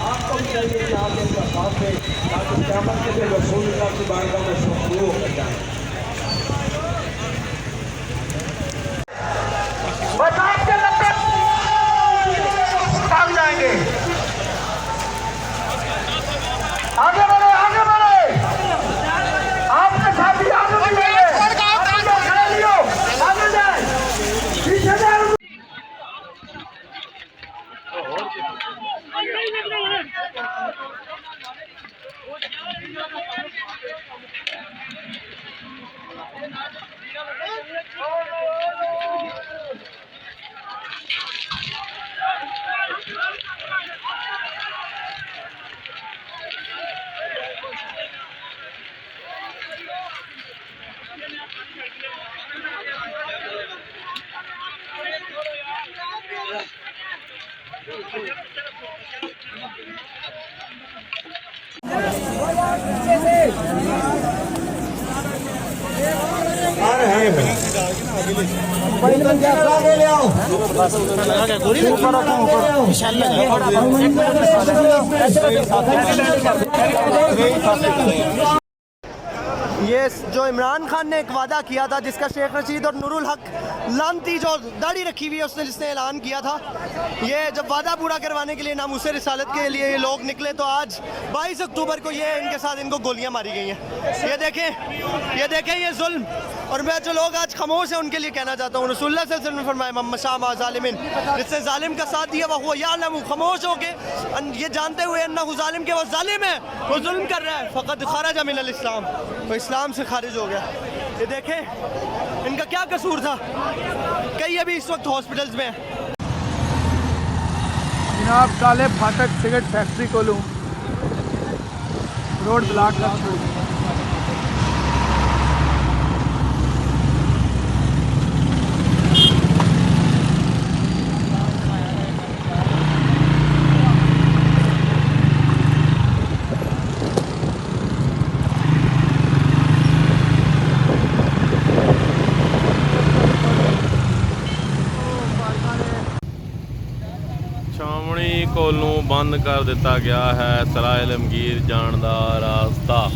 आपको भी चाहिए कि आप इनका साथ दें ताकि क़यामत के दिन रसूलुल्लाह की बारगाह में शुरू होकर जाए। बस आपके लगभग भाग जाएंगे। आगे बढ़े, आगे बढ़े। आपके साथी आगे बढ़ेंगे। खड़े लियो, आगे जाए, पीछे जाए। ये जो इमरान खान ने एक वादा किया था जिसका शेख रशीद और नूरुल हक लानती जो दाढ़ी रखी हुई है उसने जिसने ऐलान किया था, ये जब वादा पूरा करवाने के लिए नामूसे रिसालत के लिए ये लोग निकले तो आज 22 अक्टूबर को ये इनके साथ इनको गोलियां मारी गई हैं। ये देखें ये जुल्म। और मैं जो लोग आज खामोश हैं उनके लिए कहना चाहता हूँ, रसूलुल्लाह सल्लल्लाहु अलैहि वसल्लम ने फरमाया मम्मशामा ज़ालिमिन, जिसने जालिम का साथ दिया वह यालमु, खामोश हो के ये जानते हुए अन्नहु ज़ालिम के वो जालिम है, वो जुल्म कर रहा है, फ़क़द खरज मिनल इस्लाम, वो इस्लाम से खारिज हो गया। ये देखें इनका क्या कसूर था। कई अभी इस वक्त हॉस्पिटल्स में हैं। जनाब काले फाटक सिगरेट फैक्ट्री कोलू रोड ब्लॉक कर ਛਾਉਣੀ ਕੋਲੋਂ ਬੰਦ ਕਰ ਦਿੱਤਾ ਗਿਆ ਹੈ ਸਰਾਏ ਆਲਮਗੀਰ ਜਾਣ ਦਾ ਰਾਸਤਾ।